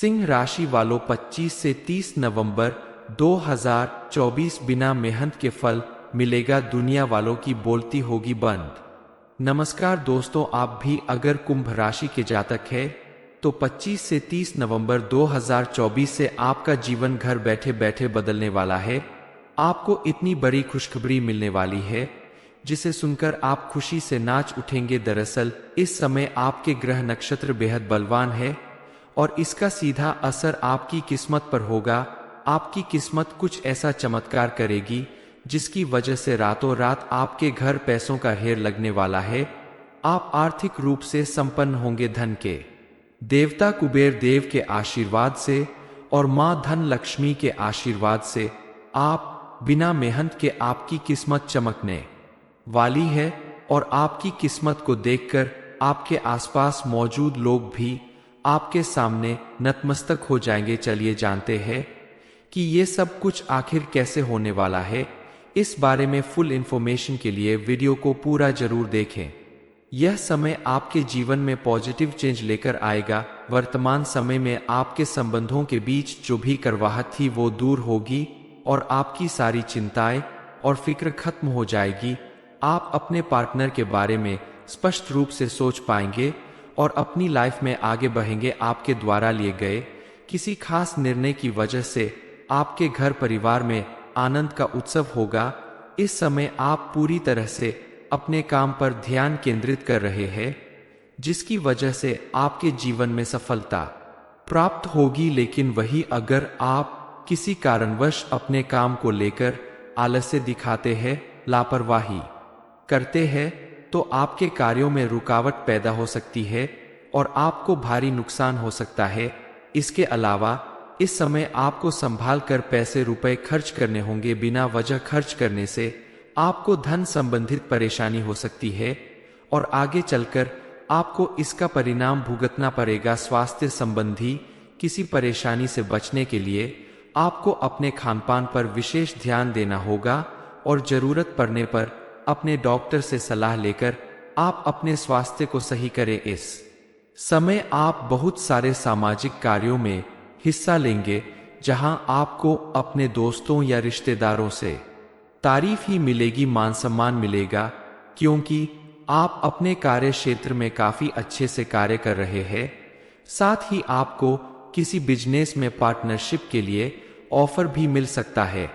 सिंह राशि वालों 25 से 30 नवंबर 2024 बिना मेहनत के फल मिलेगा, दुनिया वालों की बोलती होगी बंद। नमस्कार दोस्तों, आप भी अगर कुंभ राशि के जातक है तो 25 से 30 नवंबर 2024 से आपका जीवन घर बैठे बैठे बदलने वाला है। आपको इतनी बड़ी खुशखबरी मिलने वाली है जिसे सुनकर आप खुशी से नाच उठेंगे। दरअसल इस समय आपके ग्रह नक्षत्र बेहद बलवान है और इसका सीधा असर आपकी किस्मत पर होगा। आपकी किस्मत कुछ ऐसा चमत्कार करेगी जिसकी वजह से रातों रात आपके घर पैसों का ढेर लगने वाला है। आप आर्थिक रूप से संपन्न होंगे। धन के देवता कुबेर देव के आशीर्वाद से और मां धन लक्ष्मी के आशीर्वाद से आप बिना मेहनत के आपकी किस्मत चमकने वाली है और आपकी किस्मत को देखकर आपके आसपास मौजूद लोग भी आपके सामने नतमस्तक हो जाएंगे। चलिए जानते हैं कि ये सब कुछ आखिर कैसे होने वाला है। इस बारे में फुल इंफॉर्मेशन के लिए वीडियो को पूरा जरूर देखें। यह समय आपके जीवन में पॉजिटिव चेंज लेकर आएगा। वर्तमान समय में आपके संबंधों के बीच जो भी करवाहट थी वो दूर होगी और आपकी सारी चिंताएं और फिक्र खत्म हो जाएगी। आप अपने पार्टनर के बारे में स्पष्ट रूप से सोच पाएंगे और अपनी लाइफ में आगे बढ़ेंगे। आपके द्वारा लिए गए किसी खास निर्णय की वजह से आपके घर परिवार में आनंद का उत्सव होगा। इस समय आप पूरी तरह से अपने काम पर ध्यान केंद्रित कर रहे हैं जिसकी वजह से आपके जीवन में सफलता प्राप्त होगी। लेकिन वही अगर आप किसी कारणवश अपने काम को लेकर आलस्य दिखाते हैं, लापरवाही करते हैं तो आपके कार्यों में रुकावट पैदा हो सकती है और आपको भारी नुकसान हो सकता है। इसके अलावा इस समय आपको संभाल कर पैसे रुपए खर्च करने होंगे। बिना वजह खर्च करने से आपको धन संबंधित परेशानी हो सकती है और आगे चलकर आपको इसका परिणाम भुगतना पड़ेगा। स्वास्थ्य संबंधी किसी परेशानी से बचने के लिए आपको अपने खानपान पर विशेष ध्यान देना होगा और जरूरत पड़ने पर अपने डॉक्टर से सलाह लेकर आप अपने स्वास्थ्य को सही करें। इस समय आप बहुत सारे सामाजिक कार्यों में हिस्सा लेंगे जहां आपको अपने दोस्तों या रिश्तेदारों से तारीफ ही मिलेगी, मान सम्मान मिलेगा क्योंकि आप अपने कार्य क्षेत्र में काफी अच्छे से कार्य कर रहे हैं। साथ ही आपको किसी बिजनेस में पार्टनरशिप के लिए ऑफर भी मिल सकता है।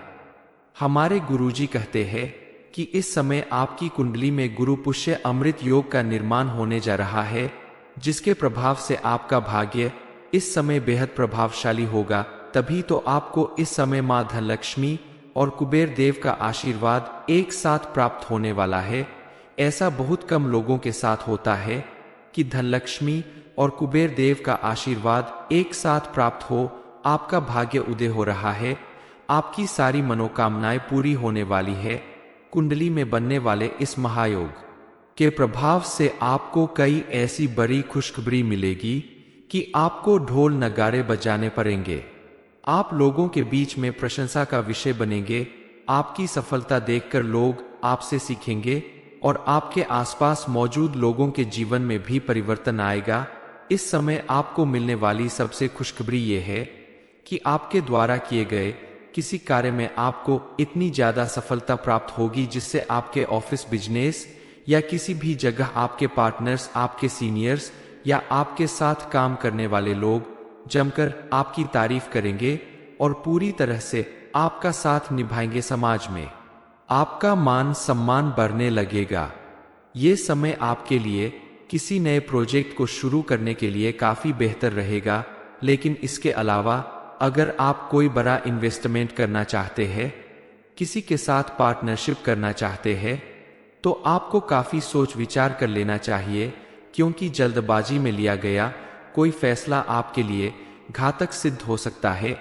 हमारे गुरुजी कहते हैं कि इस समय आपकी कुंडली में गुरु पुष्य अमृत योग का निर्माण होने जा रहा है जिसके प्रभाव से आपका भाग्य इस समय बेहद प्रभावशाली होगा। तभी तो आपको इस समय मां धनलक्ष्मी और कुबेर देव का आशीर्वाद एक साथ प्राप्त होने वाला है। ऐसा बहुत कम लोगों के साथ होता है कि धनलक्ष्मी और कुबेर देव का आशीर्वाद एक साथ प्राप्त हो। आपका भाग्य उदय हो रहा है। आपकी सारी मनोकामनाएं पूरी होने वाली है। कुंडली में बनने वाले इस महायोग के प्रभाव से आपको कई ऐसी बड़ी खुशखबरी मिलेगी कि आपको ढोल नगाड़े बजाने पड़ेंगे। आप लोगों के बीच में प्रशंसा का विषय बनेंगे। आपकी सफलता देखकर लोग आपसे सीखेंगे और आपके आसपास मौजूद लोगों के जीवन में भी परिवर्तन आएगा। इस समय आपको मिलने वाली सबसे खुशखबरी ये है कि आपके द्वारा किए गए किसी कार्य में आपको इतनी ज्यादा सफलता प्राप्त होगी जिससे आपके ऑफिस, बिजनेस या किसी भी जगह आपके पार्टनर्स, आपके सीनियर्स या आपके साथ काम करने वाले लोग जमकर आपकी तारीफ करेंगे और पूरी तरह से आपका साथ निभाएंगे। समाज में आपका मान सम्मान बढ़ने लगेगा। ये समय आपके लिए किसी नए प्रोजेक्ट को शुरू करने के लिए काफी बेहतर रहेगा। लेकिन इसके अलावा अगर आप कोई बड़ा इन्वेस्टमेंट करना चाहते हैं, किसी के साथ पार्टनरशिप करना चाहते हैं तो आपको काफी सोच विचार कर लेना चाहिए क्योंकि जल्दबाजी में लिया गया कोई फैसला आपके लिए घातक सिद्ध हो सकता है।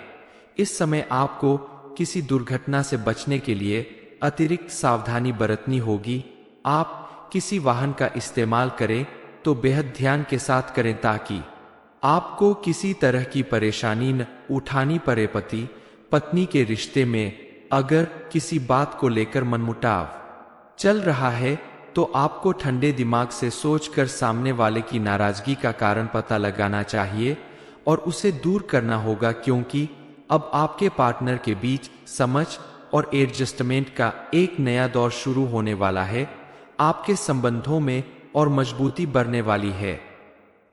इस समय आपको किसी दुर्घटना से बचने के लिए अतिरिक्त सावधानी बरतनी होगी। आप किसी वाहन का इस्तेमाल करें तो बेहद ध्यान के साथ करें ताकि आपको किसी तरह की परेशानी न उठानी पड़े। पति पत्नी के रिश्ते में अगर किसी बात को लेकर मनमुटाव चल रहा है तो आपको ठंडे दिमाग से सोचकर सामने वाले की नाराजगी का कारण पता लगाना चाहिए और उसे दूर करना होगा, क्योंकि अब आपके पार्टनर के बीच समझ और एडजस्टमेंट का एक नया दौर शुरू होने वाला है। आपके संबंधों में और मजबूती बढ़ने वाली है।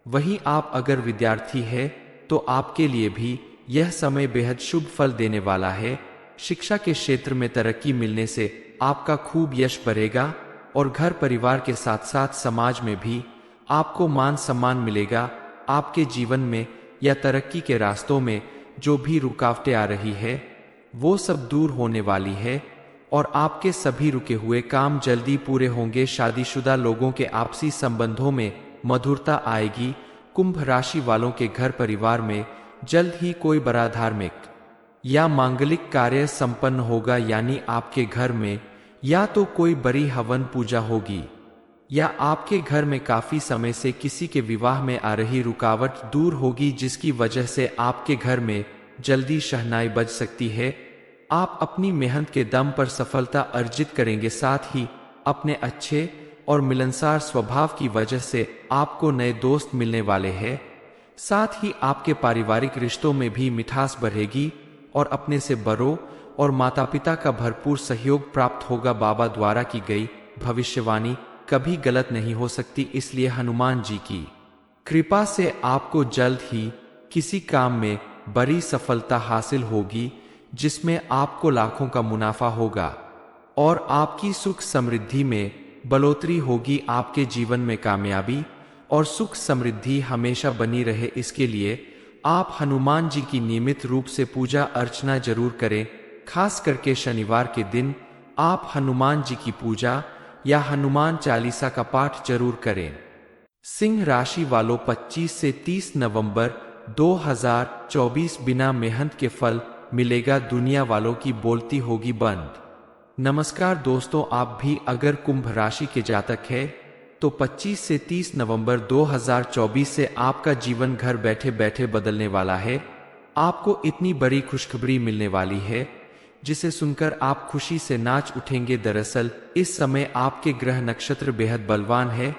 वहीं आप अगर विद्यार्थी है तो आपके लिए भी यह समय बेहद शुभ फल देने वाला है। शिक्षा के क्षेत्र में तरक्की मिलने से आपका खूब यश बढ़ेगा और घर परिवार के साथ साथ समाज में भी आपको मान सम्मान मिलेगा। आपके जीवन में या तरक्की के रास्तों में जो भी रुकावटें आ रही है वो सब दूर होने वाली है और आपके सभी रुके हुए काम जल्दी पूरे होंगे। शादीशुदा लोगों के आपसी संबंधों में मधुरता आएगी। कुंभ राशि वालों के घर परिवार में जल्द ही कोई बड़ा धार्मिक या मांगलिक कार्य संपन्न होगा, यानी आपके घर में या तो कोई बड़ी हवन पूजा होगी या आपके घर में काफी समय से किसी के विवाह में आ रही रुकावट दूर होगी, जिसकी वजह से आपके घर में जल्दी शहनाई बज सकती है। आप अपनी मेहनत के दम पर सफलता अर्जित करेंगे। साथ ही अपने अच्छे और मिलनसार स्वभाव की वजह से आपको नए दोस्त मिलने वाले हैं। साथ ही आपके पारिवारिक रिश्तों में भी मिठास बढ़ेगी और अपने से बड़ों और माता पिता का भरपूर सहयोग प्राप्त होगा। बाबा द्वारा की गई भविष्यवाणी कभी गलत नहीं हो सकती, इसलिए हनुमान जी की कृपा से आपको जल्द ही किसी काम में बड़ी सफलता हासिल होगी, जिसमें आपको लाखों का मुनाफा होगा और आपकी सुख समृद्धि में बढ़ोतरी होगी। आपके जीवन में कामयाबी और सुख समृद्धि हमेशा बनी रहे, इसके लिए आप हनुमान जी की नियमित रूप से पूजा अर्चना जरूर करें। खास करके शनिवार के दिन आप हनुमान जी की पूजा या हनुमान चालीसा का पाठ जरूर करें। सिंह राशि वालों 25 से 30 नवंबर 2024 बिना मेहनत के फल मिलेगा। दुनिया वालों की बोलती होगी बंद। नमस्कार दोस्तों, आप भी अगर कुंभ राशि के जातक है तो 25 से 30 नवंबर 2024 से आपका जीवन घर बैठे बैठे बदलने वाला है। आपको इतनी बड़ी खुशखबरी मिलने वाली है जिसे सुनकर आप खुशी से नाच उठेंगे। दरअसल इस समय आपके ग्रह नक्षत्र बेहद बलवान है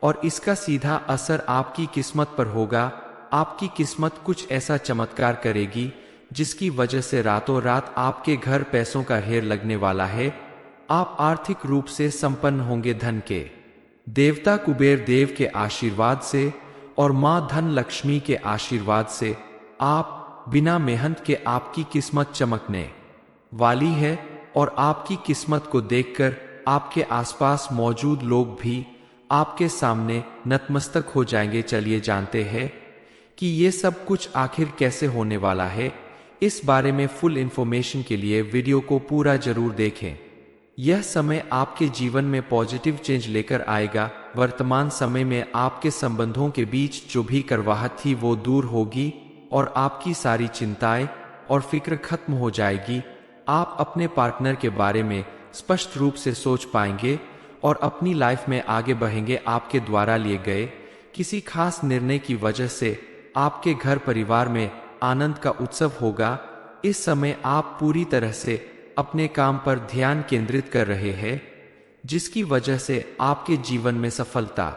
और इसका सीधा असर आपकी किस्मत पर होगा। आपकी किस्मत कुछ ऐसा चमत्कार करेगी जिसकी वजह से रातों रात आपके घर पैसों का ढेर लगने वाला है। आप आर्थिक रूप से संपन्न होंगे। धन के देवता कुबेर देव के आशीर्वाद से और मां धन लक्ष्मी के आशीर्वाद से आप बिना मेहनत के आपकी किस्मत चमकने वाली है और आपकी किस्मत को देखकर आपके आसपास मौजूद लोग भी आपके सामने नतमस्तक हो जाएंगे। चलिए जानते हैं कि ये सब कुछ आखिर कैसे होने वाला है। इस बारे में फुल इंफॉर्मेशन के लिए वीडियो को पूरा जरूर देखें। यह समय आपके जीवन में पॉजिटिव चेंज लेकर आएगा। वर्तमान समय में आपके संबंधों के बीच जो भी करवाहट थी वो दूर होगी और आपकी सारी चिंताएं और फिक्र खत्म हो जाएगी। आप अपने पार्टनर के बारे में स्पष्ट रूप से सोच पाएंगे और अपनी लाइफ में आगे बढ़ेंगे। आपके द्वारा लिए गए किसी खास निर्णय की वजह से आपके घर परिवार में आनंद का उत्सव होगा। इस समय आप पूरी तरह से अपने काम पर ध्यान केंद्रित कर रहे हैं, जिसकी वजह से आपके जीवन में सफलता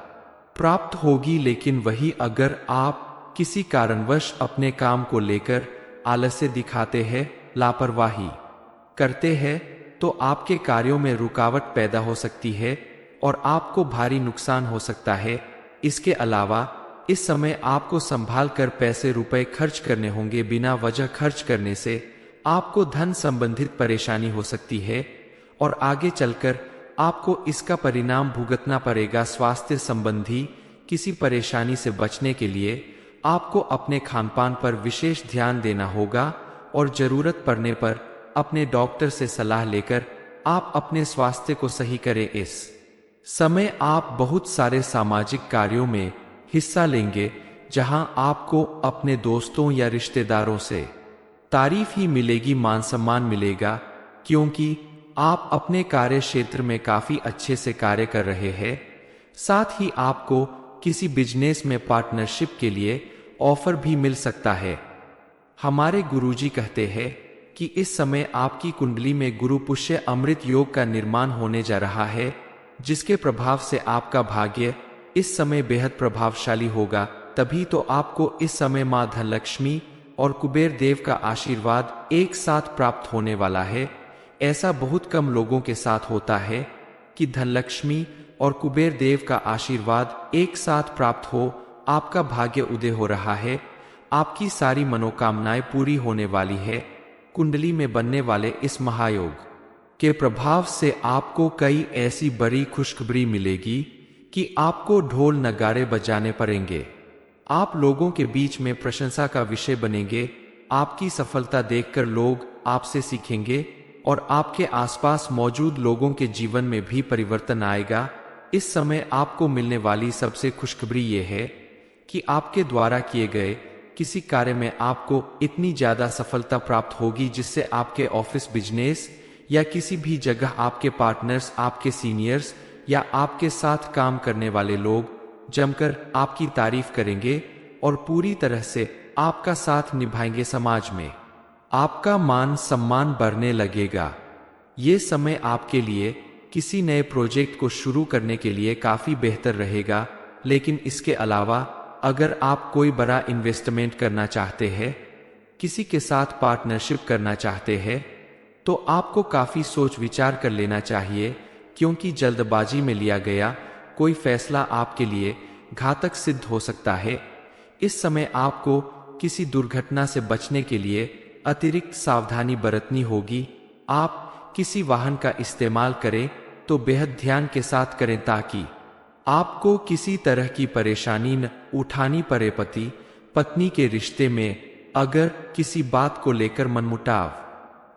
प्राप्त होगी। लेकिन वही अगर आप किसी कारणवश अपने काम को लेकर आलस्य दिखाते हैं, लापरवाही करते हैं, तो आपके कार्यों में रुकावट पैदा हो सकती है और आपको भारी नुकसान हो सकता है। इसके अलावा इस समय आपको संभाल कर पैसे रुपए खर्च करने होंगे। बिना वजह खर्च करने से आपको धन संबंधित परेशानी हो सकती है और आगे चलकर आपको इसका परिणाम भुगतना पड़ेगा। स्वास्थ्य संबंधी किसी परेशानी से बचने के लिए आपको अपने खानपान पर विशेष ध्यान देना होगा और जरूरत पड़ने पर अपने डॉक्टर से सलाह लेकर आप अपने स्वास्थ्य को सही करें। इस समय आप बहुत सारे सामाजिक कार्यों में हिस्सा लेंगे, जहां आपको अपने दोस्तों या रिश्तेदारों से तारीफ ही मिलेगी, मान सम्मान मिलेगा, क्योंकि आप अपने कार्य क्षेत्र में काफी अच्छे से कार्य कर रहे हैं। साथ ही आपको किसी बिजनेस में पार्टनरशिप के लिए ऑफर भी मिल सकता है। हमारे गुरुजी कहते हैं कि इस समय आपकी कुंडली में गुरु पुष्य अमृत योग का निर्माण होने जा रहा है, जिसके प्रभाव से आपका भाग्य इस समय बेहद प्रभावशाली होगा। तभी तो आपको इस समय माँ धनलक्ष्मी और कुबेर देव का आशीर्वाद एक साथ प्राप्त होने वाला है। ऐसा बहुत कम लोगों के साथ होता है कि धनलक्ष्मी और कुबेर देव का आशीर्वाद एक साथ प्राप्त हो। आपका भाग्य उदय हो रहा है, आपकी सारी मनोकामनाएं पूरी होने वाली है। कुंडली में बनने वाले इस महायोग के प्रभाव से आपको कई ऐसी बड़ी खुशखबरी मिलेगी कि आपको ढोल नगाड़े बजाने पड़ेंगे। आप लोगों के बीच में प्रशंसा का विषय बनेंगे। आपकी सफलता देखकर लोग आपसे सीखेंगे और आपके आसपास मौजूद लोगों के जीवन में भी परिवर्तन आएगा। इस समय आपको मिलने वाली सबसे खुशखबरी ये है कि आपके द्वारा किए गए किसी कार्य में आपको इतनी ज्यादा सफलता प्राप्त होगी जिससे आपके ऑफिस बिजनेस या किसी भी जगह आपके पार्टनर्स, आपके सीनियर्स या आपके साथ काम करने वाले लोग जमकर आपकी तारीफ करेंगे और पूरी तरह से आपका साथ निभाएंगे। समाज में आपका मान सम्मान बढ़ने लगेगा। ये समय आपके लिए किसी नए प्रोजेक्ट को शुरू करने के लिए काफी बेहतर रहेगा। लेकिन इसके अलावा अगर आप कोई बड़ा इन्वेस्टमेंट करना चाहते हैं, किसी के साथ पार्टनरशिप करना चाहते हैं, तो आपको काफी सोच विचार कर लेना चाहिए, क्योंकि जल्दबाजी में लिया गया कोई फैसला आपके लिए घातक सिद्ध हो सकता है। इस समय आपको किसी दुर्घटना से बचने के लिए अतिरिक्त सावधानी बरतनी होगी। आप किसी वाहन का इस्तेमाल करें तो बेहद ध्यान के साथ करें ताकि आपको किसी तरह की परेशानी न उठानी पड़े। पति पत्नी के रिश्ते में अगर किसी बात को लेकर मनमुटाव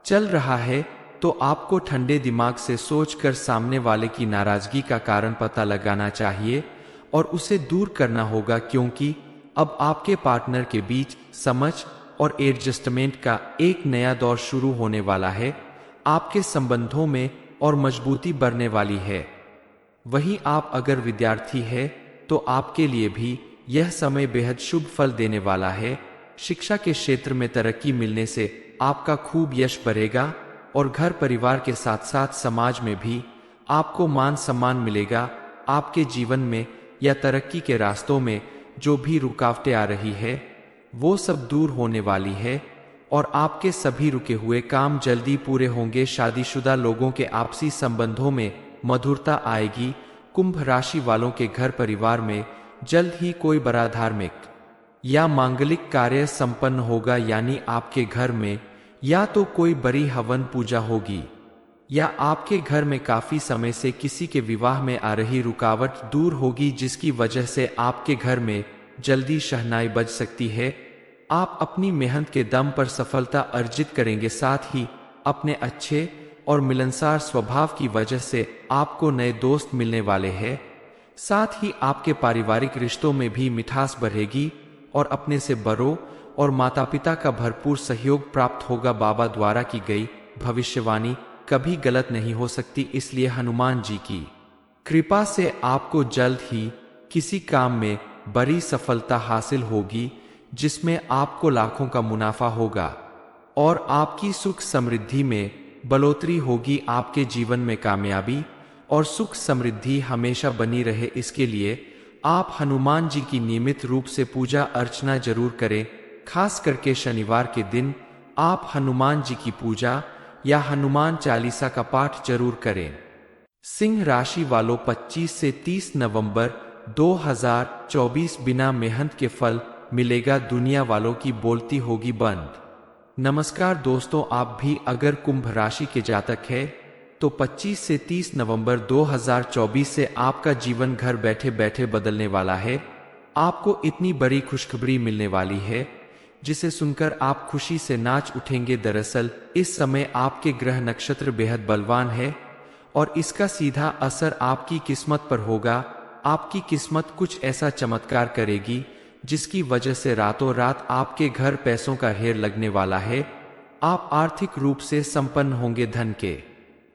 चल रहा है तो आपको ठंडे दिमाग से सोचकर सामने वाले की नाराजगी का कारण पता लगाना चाहिए और उसे दूर करना होगा, क्योंकि अब आपके पार्टनर के बीच समझ और एडजस्टमेंट का एक नया दौर शुरू होने वाला है। आपके संबंधों में और मजबूती बढ़ने वाली है। वहीं आप अगर विद्यार्थी है तो आपके लिए भी यह समय बेहद शुभ फल देने वाला है। शिक्षा के क्षेत्र में तरक्की मिलने से आपका खूब यश बढ़ेगा और घर परिवार के साथ साथ समाज में भी आपको मान सम्मान मिलेगा। आपके जीवन में या तरक्की के रास्तों में जो भी रुकावटें आ रही है वो सब दूर होने वाली है और आपके सभी रुके हुए काम जल्दी पूरे होंगे। शादीशुदा लोगों के आपसी संबंधों में मधुरता आएगी। कुंभ राशि वालों के घर परिवार में जल्द ही कोई बड़ा धार्मिक या मांगलिक कार्य संपन्न होगा, यानी आपके घर में या तो कोई बड़ी हवन पूजा होगी या आपके घर में काफी समय से किसी के विवाह में आ रही रुकावट दूर होगी, जिसकी वजह से आपके घर में जल्दी शहनाई बज सकती है। आप अपनी मेहनत के दम पर सफलता अर्जित करेंगे। साथ ही अपने अच्छे और मिलनसार स्वभाव की वजह से आपको नए दोस्त मिलने वाले हैं। साथ ही आपके पारिवारिक रिश्तों में भी मिठास बढ़ेगी और अपने से बड़ों और माता पिता का भरपूर सहयोग प्राप्त होगा। बाबा द्वारा की गई भविष्यवाणी कभी गलत नहीं हो सकती, इसलिए हनुमान जी की कृपा से आपको जल्द ही किसी काम में बड़ी सफलता हासिल होगी, जिसमें आपको लाखों का मुनाफा होगा और आपकी सुख समृद्धि में बढ़ोतरी होगी। आपके जीवन में कामयाबी और सुख समृद्धि हमेशा बनी रहे, इसके लिए आप हनुमान जी की नियमित रूप से पूजा अर्चना जरूर करें। खास करके शनिवार के दिन आप हनुमान जी की पूजा या हनुमान चालीसा का पाठ जरूर करें। सिंह राशि वालों 25 से 30 नवंबर 2024 बिना मेहनत के फल मिलेगा। दुनिया वालों की बोलती होगी बंद। नमस्कार दोस्तों, आप भी अगर कुंभ राशि के जातक है तो 25 से 30 नवंबर 2024 से आपका जीवन घर बैठे बैठे बदलने वाला है। आपको इतनी बड़ी खुशखबरी मिलने वाली है जिसे सुनकर आप खुशी से नाच उठेंगे। दरअसल इस समय आपके ग्रह नक्षत्र बेहद बलवान है और इसका सीधा असर आपकी किस्मत पर होगा। आपकी किस्मत कुछ ऐसा चमत्कार करेगी जिसकी वजह से रातों रात आपके घर पैसों का ढेर लगने वाला है। आप आर्थिक रूप से संपन्न होंगे। धन के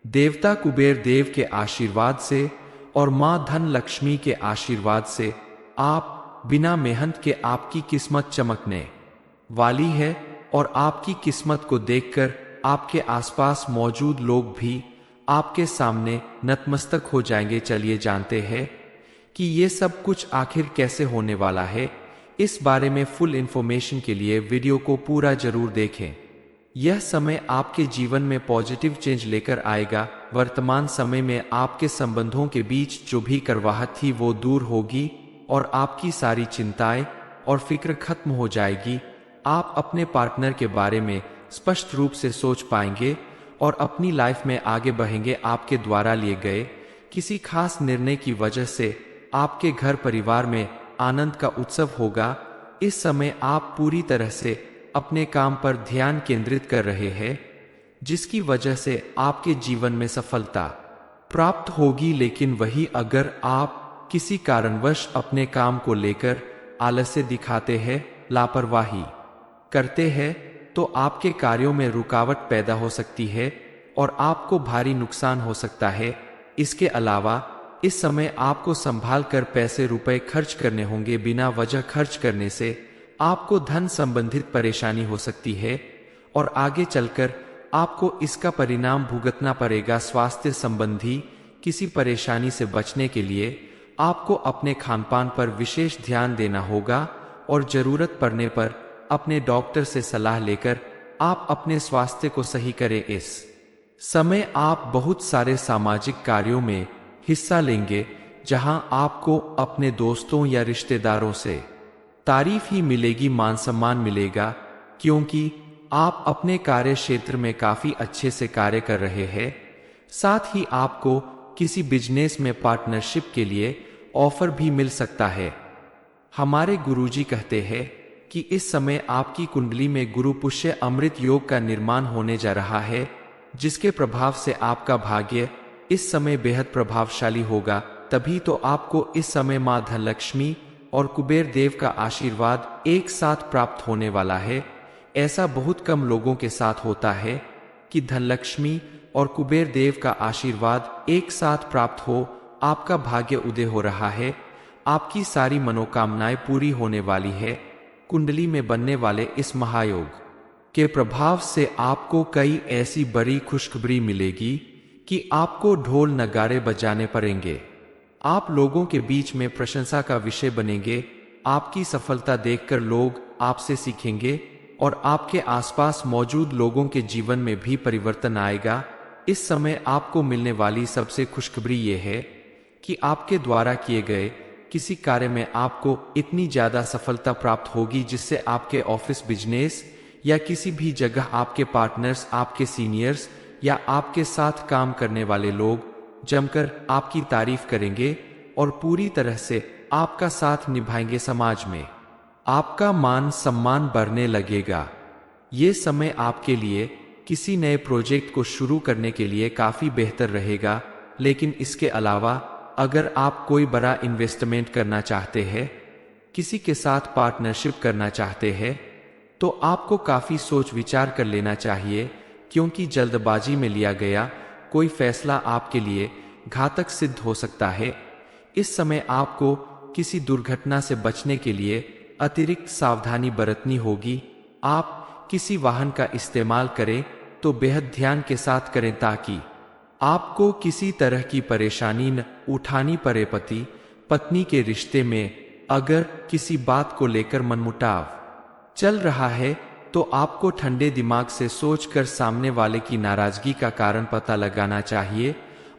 देवता कुबेर देव के आशीर्वाद से और मां धन लक्ष्मी के आशीर्वाद से आप बिना मेहनत के आपकी किस्मत चमकने वाली है और आपकी किस्मत को देखकर आपके आसपास मौजूद लोग भी आपके सामने नतमस्तक हो जाएंगे। चलिए जानते हैं कि ये सब कुछ आखिर कैसे होने वाला है। इस बारे में फुल इंफॉर्मेशन के लिए वीडियो को पूरा जरूर देखें। यह समय आपके जीवन में पॉजिटिव चेंज लेकर आएगा। वर्तमान समय में आपके संबंधों के बीच जो भी कड़वाहट थी वो दूर होगी और आपकी सारी चिंताएं और फिक्र खत्म हो जाएगी। आप अपने पार्टनर के बारे में स्पष्ट रूप से सोच पाएंगे और अपनी लाइफ में आगे बढ़ेंगे। आपके द्वारा लिए गए किसी खास निर्णय की वजह से आपके घर परिवार में आनंद का उत्सव होगा। इस समय आप पूरी तरह से अपने काम पर ध्यान केंद्रित कर रहे हैं, जिसकी वजह से आपके जीवन में सफलता प्राप्त होगी। लेकिन वही अगर आप किसी कारणवश अपने काम को लेकर आलस्य दिखाते हैं, लापरवाही करते हैं, तो आपके कार्यों में रुकावट पैदा हो सकती है और आपको भारी नुकसान हो सकता है। इसके अलावा इस समय आपको संभाल कर पैसे रुपए खर्च करने होंगे। बिना वजह खर्च करने से आपको धन संबंधित परेशानी हो सकती है और आगे चलकर आपको इसका परिणाम भुगतना पड़ेगा। स्वास्थ्य संबंधी किसी परेशानी से बचने के लिए आपको अपने खानपान पर विशेष ध्यान देना होगा और जरूरत पड़ने पर अपने डॉक्टर से सलाह लेकर आप अपने स्वास्थ्य को सही करें। इस समय आप बहुत सारे सामाजिक कार्यों में हिस्सा लेंगे, जहां आपको अपने दोस्तों या रिश्तेदारों से तारीफ ही मिलेगी, मान सम्मान मिलेगा, क्योंकि आप अपने कार्य क्षेत्र में काफी अच्छे से कार्य कर रहे हैं। साथ ही आपको किसी बिजनेस में पार्टनरशिप के लिए ऑफर भी मिल सकता है। हमारे गुरुजी कहते हैं कि इस समय आपकी कुंडली में गुरु पुष्य अमृत योग का निर्माण होने जा रहा है, जिसके प्रभाव से आपका भाग्य इस समय बेहद प्रभावशाली होगा। तभी तो आपको इस समय मां धनलक्ष्मी और कुबेर देव का आशीर्वाद एक साथ प्राप्त होने वाला है। ऐसा बहुत कम लोगों के साथ होता है कि धनलक्ष्मी और कुबेर देव का आशीर्वाद एक साथ प्राप्त हो। आपका भाग्य उदय हो रहा है, आपकी सारी मनोकामनाएं पूरी होने वाली है। कुंडली में बनने वाले इस महायोग के प्रभाव से आपको कई ऐसी बड़ी खुशखबरी मिलेगी कि आपको ढोल नगाड़े बजाने पड़ेंगे। आप लोगों के बीच में प्रशंसा का विषय बनेंगे। आपकी सफलता देखकर लोग आपसे सीखेंगे और आपके आसपास मौजूद लोगों के जीवन में भी परिवर्तन आएगा। इस समय आपको मिलने वाली सबसे खुशखबरी ये है कि आपके द्वारा किए गए किसी कार्य में आपको इतनी ज्यादा सफलता प्राप्त होगी, जिससे आपके ऑफिस, बिजनेस या किसी भी जगह आपके पार्टनर्स, आपके सीनियर्स या आपके साथ काम करने वाले लोग जमकर आपकी तारीफ करेंगे और पूरी तरह से आपका साथ निभाएंगे। समाज में आपका मान सम्मान बढ़ने लगेगा। ये समय आपके लिए किसी नए प्रोजेक्ट को शुरू करने के लिए काफी बेहतर रहेगा। लेकिन इसके अलावा अगर आप कोई बड़ा इन्वेस्टमेंट करना चाहते हैं, किसी के साथ पार्टनरशिप करना चाहते हैं, तो आपको काफी सोच विचार कर लेना चाहिए, क्योंकि जल्दबाजी में लिया गया कोई फैसला आपके लिए घातक सिद्ध हो सकता है। इस समय आपको किसी दुर्घटना से बचने के लिए अतिरिक्त सावधानी बरतनी होगी। आप किसी वाहन का इस्तेमाल करें तो बेहद ध्यान के साथ करें, ताकि आपको किसी तरह की परेशानी न उठानी पड़े। पति पत्नी के रिश्ते में अगर किसी बात को लेकर मनमुटाव चल रहा है, तो आपको ठंडे दिमाग से सोचकर सामने वाले की नाराजगी का कारण पता लगाना चाहिए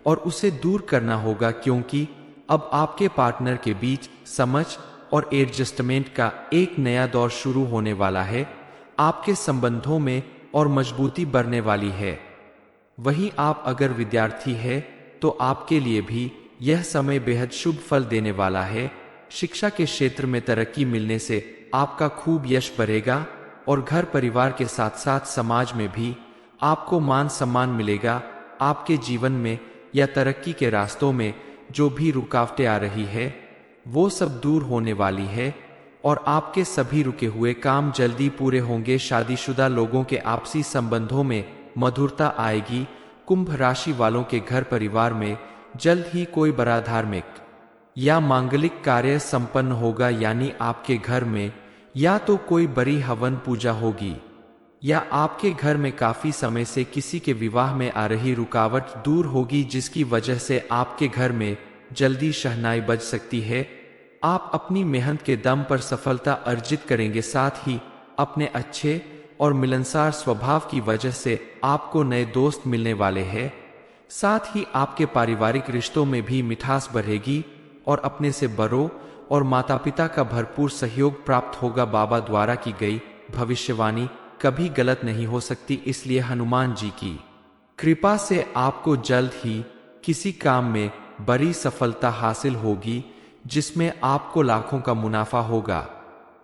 और उसे दूर करना होगा, क्योंकि अब आपके पार्टनर के बीच समझ और एडजस्टमेंट का एक नया दौर शुरू होने वाला है। आपके संबंधों में और मजबूती बढ़ने वाली है। वहीं आप अगर विद्यार्थी है तो आपके लिए भी यह समय बेहद शुभ फल देने वाला है। शिक्षा के क्षेत्र में तरक्की मिलने से आपका खूब यश बढ़ेगा और घर परिवार के साथ साथ समाज में भी आपको मान सम्मान मिलेगा। आपके जीवन में या तरक्की के रास्तों में जो भी रुकावटें आ रही है, वो सब दूर होने वाली है और आपके सभी रुके हुए काम जल्दी पूरे होंगे। शादीशुदा लोगों के आपसी संबंधों में मधुरता आएगी। कुंभ राशि वालों के घर परिवार में जल्द ही कोई बड़ा धार्मिक या मांगलिक कार्य संपन्न होगा, यानी आपके घर में या तो कोई बड़ी हवन पूजा होगी या आपके घर में काफी समय से किसी के विवाह में आ रही रुकावट दूर होगी, जिसकी वजह से आपके घर में जल्दी शहनाई बज सकती है। आप अपनी मेहनत के दम पर सफलता अर्जित करेंगे। साथ ही अपने अच्छे और मिलनसार स्वभाव की वजह से आपको नए दोस्त मिलने वाले हैं। साथ ही आपके पारिवारिक रिश्तों में भी मिठास बढ़ेगी और अपने से बड़ों और माता पिता का भरपूर सहयोग प्राप्त होगा। बाबा द्वारा की गई भविष्यवाणी कभी गलत नहीं हो सकती, इसलिए हनुमान जी की कृपा से आपको जल्द ही किसी काम में बड़ी सफलता हासिल होगी, जिसमें आपको लाखों का मुनाफा होगा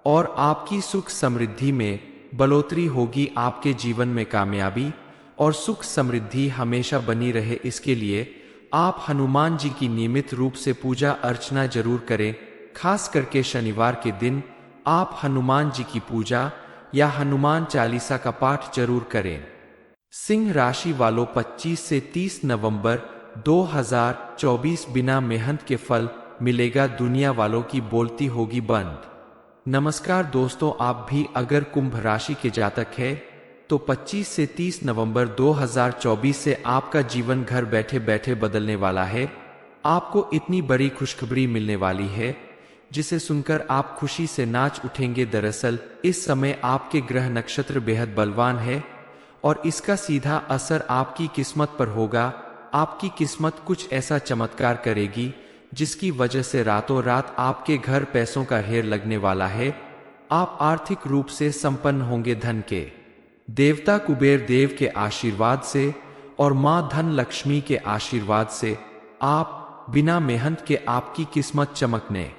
और आपकी सुख समृद्धि में बढ़ोतरी होगी। आपके जीवन में कामयाबी और सुख समृद्धि हमेशा बनी रहे, इसके लिए आप हनुमान जी की नियमित रूप से पूजा अर्चना जरूर करें। खास करके शनिवार के दिन आप हनुमान जी की पूजा या हनुमान चालीसा का पाठ जरूर करें। सिंह राशि वालों 25 से 30 नवंबर 2024 बिना मेहनत के फल मिलेगा, दुनिया वालों की बोलती होगी बंद। नमस्कार दोस्तों, आप भी अगर कुंभ राशि के जातक है तो 25 से 30 नवंबर 2024 से आपका जीवन घर बैठे बैठे बदलने वाला है। आपको इतनी बड़ी खुशखबरी मिलने वाली है जिसे सुनकर आप खुशी से नाच उठेंगे। दरअसल इस समय आपके ग्रह नक्षत्र बेहद बलवान है और इसका सीधा असर आपकी किस्मत पर होगा। आपकी किस्मत कुछ ऐसा चमत्कार करेगी जिसकी वजह से रातों रात आपके घर पैसों का ढेर लगने वाला है। आप आर्थिक रूप से संपन्न होंगे। धन के देवता कुबेर देव के आशीर्वाद से और मां धन लक्ष्मी के आशीर्वाद से आप बिना मेहनत के आपकी किस्मत चमकने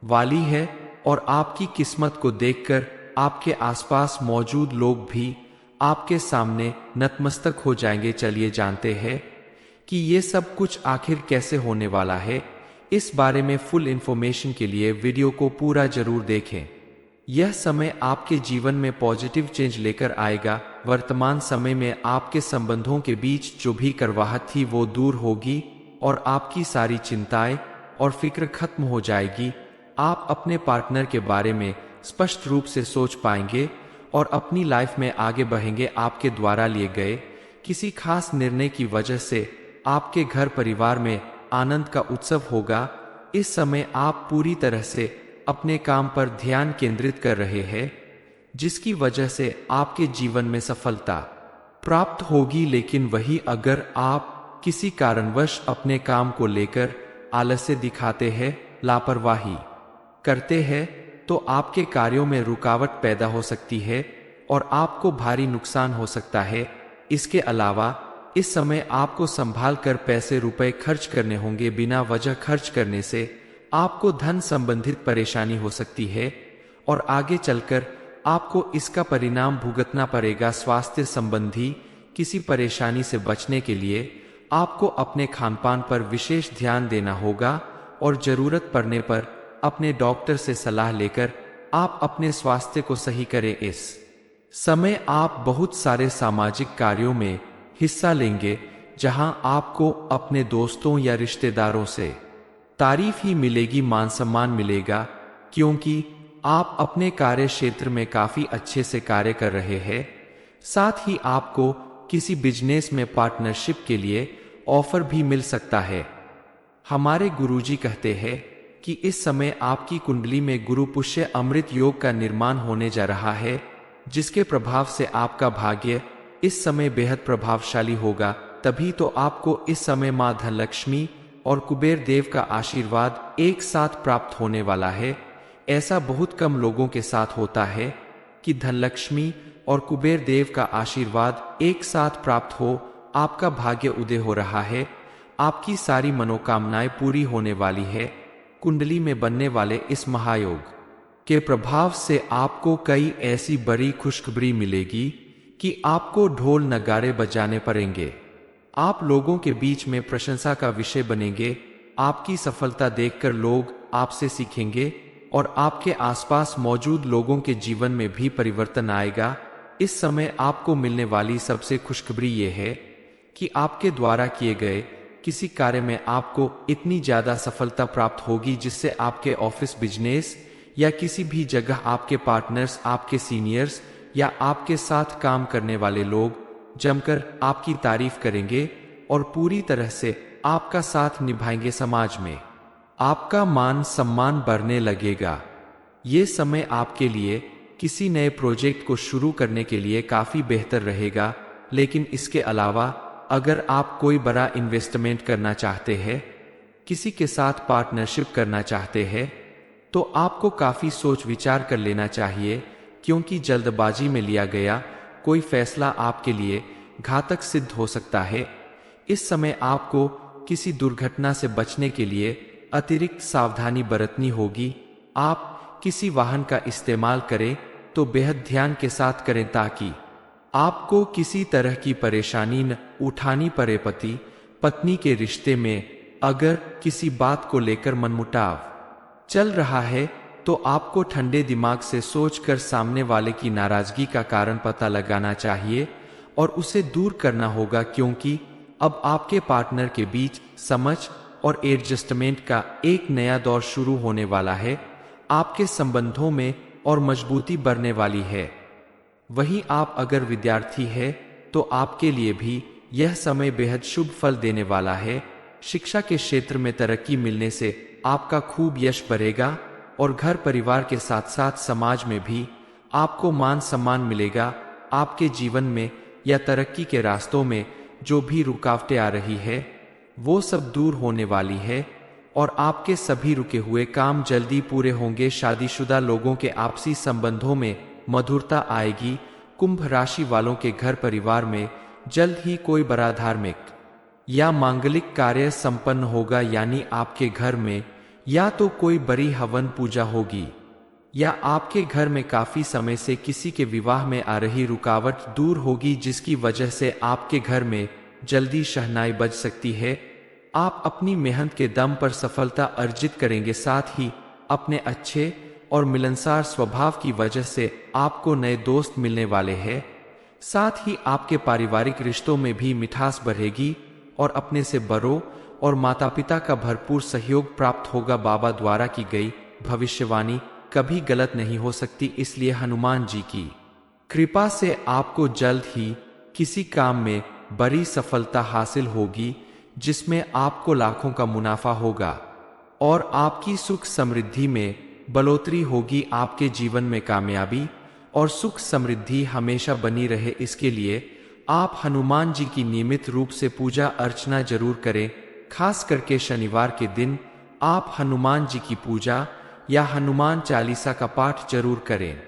वाली है और आपकी किस्मत को देखकर आपके आसपास मौजूद लोग भी आपके सामने नतमस्तक हो जाएंगे। चलिए जानते हैं कि ये सब कुछ आखिर कैसे होने वाला है। इस बारे में फुल इंफॉर्मेशन के लिए वीडियो को पूरा जरूर देखें। यह समय आपके जीवन में पॉजिटिव चेंज लेकर आएगा। वर्तमान समय में आपके संबंधों के बीच जो भी करवाहट थी वो दूर होगी और आपकी सारी चिंताएं और फिक्र खत्म हो जाएगी। आप अपने पार्टनर के बारे में स्पष्ट रूप से सोच पाएंगे और अपनी लाइफ में आगे बढ़ेंगे। आपके द्वारा लिए गए किसी खास निर्णय की वजह से आपके घर परिवार में आनंद का उत्सव होगा। इस समय आप पूरी तरह से अपने काम पर ध्यान केंद्रित कर रहे हैं, जिसकी वजह से आपके जीवन में सफलता प्राप्त होगी। लेकिन वही अगर आप किसी कारणवश अपने काम को लेकर आलस्य दिखाते हैं, लापरवाही करते हैं, तो आपके कार्यों में रुकावट पैदा हो सकती है और आपको भारी नुकसान हो सकता है। इसके अलावा इस समय आपको संभाल कर पैसे रुपए खर्च करने होंगे। बिना वजह खर्च करने से आपको धन संबंधित परेशानी हो सकती है और आगे चलकर आपको इसका परिणाम भुगतना पड़ेगा। स्वास्थ्य संबंधी किसी परेशानी से बचने के लिए आपको अपने खानपान पर विशेष ध्यान देना होगा और जरूरत पड़ने पर अपने डॉक्टर से सलाह लेकर आप अपने स्वास्थ्य को सही करें। इस समय आप बहुत सारे सामाजिक कार्यों में हिस्सा लेंगे, जहां आपको अपने दोस्तों या रिश्तेदारों से तारीफ ही मिलेगी, मान सम्मान मिलेगा, क्योंकि आप अपने कार्य क्षेत्र में काफी अच्छे से कार्य कर रहे हैं। साथ ही आपको किसी बिजनेस में पार्टनरशिप के लिए ऑफर भी मिल सकता है। हमारे गुरुजी कहते हैं कि इस समय आपकी कुंडली में गुरु पुष्य अमृत योग का निर्माण होने जा रहा है, जिसके प्रभाव से आपका भाग्य इस समय बेहद प्रभावशाली होगा। तभी तो आपको इस समय मां धनलक्ष्मी और कुबेर देव का आशीर्वाद एक साथ प्राप्त होने वाला है। ऐसा बहुत कम लोगों के साथ होता है कि धनलक्ष्मी और कुबेर देव का आशीर्वाद एक साथ प्राप्त हो। आपका भाग्य उदय हो रहा है। आपकी सारी मनोकामनाएं पूरी होने वाली है। कुंडली में बनने वाले इस महायोग के प्रभाव से आपको कई ऐसी बड़ी खुशखबरी मिलेगी कि आपको ढोल नगाड़े बजाने पड़ेंगे। आप लोगों के बीच में प्रशंसा का विषय बनेंगे। आपकी सफलता देखकर लोग आपसे सीखेंगे और आपके आसपास मौजूद लोगों के जीवन में भी परिवर्तन आएगा। इस समय आपको मिलने वाली सबसे खुशखबरी ये है कि आपके द्वारा किए गए किसी कार्य में आपको इतनी ज्यादा सफलता प्राप्त होगी, जिससे आपके ऑफिस, बिजनेस या किसी भी जगह आपके पार्टनर्स, आपके सीनियर्स या आपके साथ काम करने वाले लोग जमकर आपकी तारीफ करेंगे और पूरी तरह से आपका साथ निभाएंगे। समाज में आपका मान सम्मान बढ़ने लगेगा। ये समय आपके लिए किसी नए प्रोजेक्ट को शुरू करने के लिए काफी बेहतर रहेगा, लेकिन इसके अलावा अगर आप कोई बड़ा इन्वेस्टमेंट करना चाहते हैं, किसी के साथ पार्टनरशिप करना चाहते हैं, तो आपको काफी सोच विचार कर लेना चाहिए, क्योंकि जल्दबाजी में लिया गया कोई फैसला आपके लिए घातक सिद्ध हो सकता है। इस समय आपको किसी दुर्घटना से बचने के लिए अतिरिक्त सावधानी बरतनी होगी। आप किसी वाहन का इस्तेमाल करें तो बेहद ध्यान के साथ करें, ताकि आपको किसी तरह की परेशानी न उठानी पड़े। पति पत्नी के रिश्ते में अगर किसी बात को लेकर मनमुटाव चल रहा है, तो आपको ठंडे दिमाग से सोचकर सामने वाले की नाराजगी का कारण पता लगाना चाहिए और उसे दूर करना होगा, क्योंकि अब आपके पार्टनर के बीच समझ और एडजस्टमेंट का एक नया दौर शुरू होने वाला है। आपके संबंधों में और मजबूती बढ़ने वाली है। वहीं आप अगर विद्यार्थी है तो आपके लिए भी यह समय बेहद शुभ फल देने वाला है। शिक्षा के क्षेत्र में तरक्की मिलने से आपका खूब यश बढ़ेगा और घर परिवार के साथ साथ समाज में भी आपको मान सम्मान मिलेगा। आपके जीवन में या तरक्की के रास्तों में जो भी रुकावटें आ रही है, वो सब दूर होने वाली है और आपके सभी रुके हुए काम जल्दी पूरे होंगे। शादीशुदा लोगों के आपसी संबंधों में मधुरता आएगी। कुंभ राशि वालों के घर परिवार में जल्द ही कोई बड़ा धार्मिक या मांगलिक कार्य संपन्न होगा, यानी आपके घर में या तो कोई बड़ी हवन पूजा होगी या आपके घर में काफी समय से किसी के विवाह में आ रही रुकावट दूर होगी, जिसकी वजह से आपके घर में जल्दी शहनाई बज सकती है। आप अपनी मेहनत के दम पर सफलता अर्जित करेंगे। साथ ही अपने अच्छे और मिलनसार स्वभाव की वजह से आपको नए दोस्त मिलने वाले हैं। साथ ही आपके पारिवारिक रिश्तों में भी मिठास बढ़ेगी और अपने से बड़ों और माता पिता का भरपूर सहयोग प्राप्त होगा। बाबा द्वारा की गई भविष्यवाणी कभी गलत नहीं हो सकती, इसलिए हनुमान जी की कृपा से आपको जल्द ही किसी काम में बड़ी सफलता हासिल होगी, जिसमें आपको लाखों का मुनाफा होगा और आपकी सुख समृद्धि में बढ़ोतरी होगी। आपके जीवन में कामयाबी और सुख समृद्धि हमेशा बनी रहे, इसके लिए आप हनुमान जी की नियमित रूप से पूजा अर्चना जरूर करें। खास करके शनिवार के दिन आप हनुमान जी की पूजा या हनुमान चालीसा का पाठ जरूर करें।